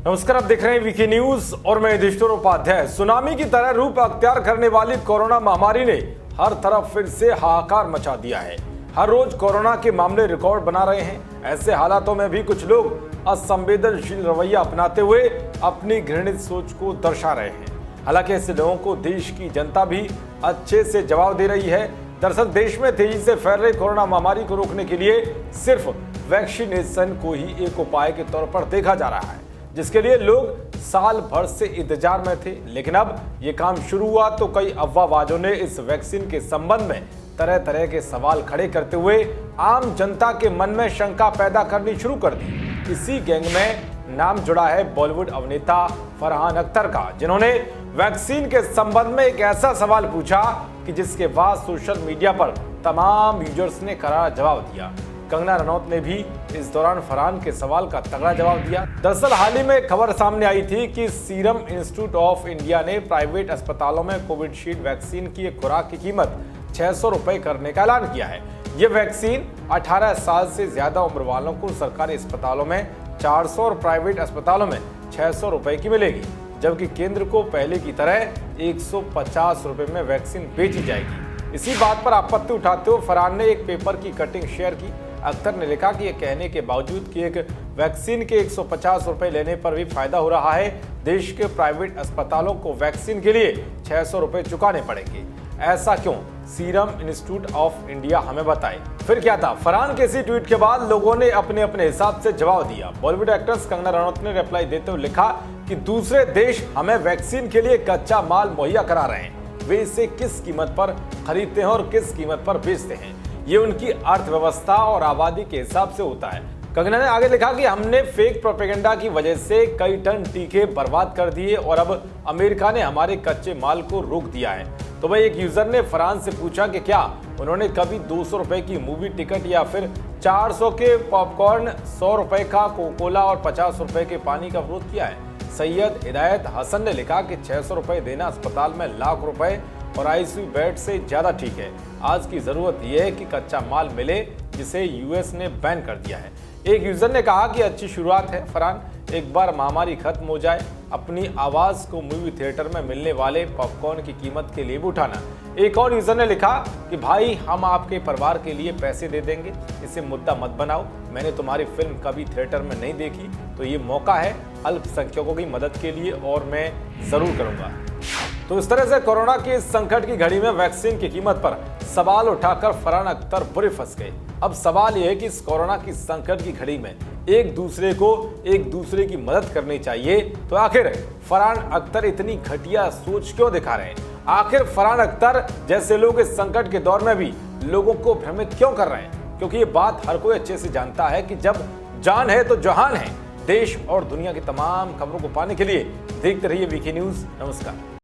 नमस्कार, आप देख रहे हैं वीके न्यूज और मैं युधिष्ठिर उपाध्याय। सुनामी की तरह रूप अख्तियार करने वाली कोरोना महामारी ने हर तरफ फिर से हाहाकार मचा दिया है। हर रोज कोरोना के मामले रिकॉर्ड बना रहे हैं। ऐसे हालातों में भी कुछ लोग असंवेदनशील रवैया अपनाते हुए अपनी घृणित सोच को दर्शा रहे हैं। हालांकि ऐसे लोगों को देश की जनता भी अच्छे से जवाब दे रही है। दरअसल देश में तेजी से फैल रही कोरोना महामारी को रोकने के लिए सिर्फ वैक्सीनेशन को ही एक उपाय के तौर पर देखा जा रहा है, जिसके लिए लोग साल भर से इंतजार में थे। लेकिन अब ये काम शुरू हुआ तो कई अफवाहबाजों ने इस वैक्सीन के संबंध में तरह तरह के सवाल खड़े करते हुए आम जनता के मन में शंका पैदा करनी शुरू कर दी। इसी गैंग में नाम जुड़ा है बॉलीवुड अभिनेता फरहान अख्तर का, जिन्होंने वैक्सीन के संबंध में एक ऐसा सवाल पूछा कि जिसके बाद सोशल मीडिया पर तमाम यूजर्स ने करारा जवाब दिया। कंगना रनौत ने भी इस दौरान फरहान के सवाल का तगड़ा जवाब दिया। दरअसल हाल ही में खबर सामने आई थी कि सीरम इंस्टीट्यूट ऑफ इंडिया ने प्राइवेट अस्पतालों में कोविशील्ड वैक्सीन की एक खुराक की कीमत 600 रुपए करने का ऐलान किया है। ये वैक्सीन 18 साल से ज्यादा उम्र वालों को सरकारी अस्पतालों में 400 और प्राइवेट अस्पतालों में 600 रुपए की मिलेगी, जबकि केंद्र को पहले की तरह 150 रुपए में वैक्सीन बेची जाएगी। इसी बात पर आपत्ति उठाते हुए फरहान ने एक पेपर की कटिंग शेयर की। अख्तर ने लिखा कि यह कहने के बावजूद कि एक वैक्सीन के 150 रुपए लेने पर भी फायदा हो रहा है, देश के प्राइवेट अस्पतालों को वैक्सीन के लिए 600 रुपए चुकाने पड़ेंगे। ऐसा क्यों? सीरम इंस्टीट्यूट ऑफ इंडिया हमें बताए। फिर क्या था? फरहान के इसी ट्वीट के बाद लोगों ने अपने अपने हिसाब से जवाब दिया। बॉलीवुड एक्ट्रेस कंगना रनौत ने रिप्लाई देते हुए लिखा कि दूसरे देश हमें वैक्सीन के लिए कच्चा माल मुहैया करा रहे हैं, वे इसे किस कीमत पर खरीदते हैं और किस कीमत पर बेचते हैं, ये उनकी अर्थव्यवस्था और आबादी के हिसाब से होता है। कंगना ने आगे लिखा कि हमने फेक प्रोपेगेंडा की वजह से कई टन टीके बर्बाद कर दिए और अब अमेरिका ने हमारे कच्चे माल को रोक दिया है। तो भाई एक यूजर ने फरहान से पूछा कि क्या उन्होंने कभी 200 रुपए की मूवी टिकट या फिर 400 के पॉपकॉर्न, 100 रुपए का कोकोला और 50 रुपए के पानी का विरोध किया है। सैयद हिदायत हसन ने लिखा कि 600 रुपए देना अस्पताल में लाख रुपए और आईसीयू बेड से ज्यादा ठीक है। आज की जरूरत यह है कि कच्चा माल मिले, जिसे यूएस ने बैन कर दिया है। एक यूजर ने कहा कि अच्छी शुरुआत है फरहान, एक बार महामारी खत्म हो जाए अपनी आवाज को मूवी थिएटर में मिलने वाले पॉपकॉर्न की कीमत के लिए भी उठाना। एक और यूजर ने लिखा कि भाई हम आपके परिवार के लिए पैसे दे देंगे, इसे मुद्दा मत बनाओ, मैंने तुम्हारी फिल्म कभी थिएटर में नहीं देखी, तो ये मौका है अल्पसंख्यकों की मदद के लिए और मैं जरूर करूंगा। तो इस तरह से कोरोना की इस संकट की घड़ी में वैक्सीन की कीमत पर सवाल उठाकर फरहान अख्तर बुरे फंस गए। अब सवाल यह है कि इस कोरोना की संकट की घड़ी में एक दूसरे की मदद करनी चाहिए, तो आखिर फरहान अख्तर इतनी घटिया सोच क्यों दिखा रहे हैं? आखिर फरहान अख्तर जैसे लोग इस संकट के दौर में भी लोगों को भ्रमित क्यों कर रहे हैं? क्योंकि ये बात हर कोई अच्छे से जानता है कि जब जान है तो जहान है। देश और दुनिया की तमाम खबरों को पाने के लिए देखते रहिए वीके न्यूज। नमस्कार।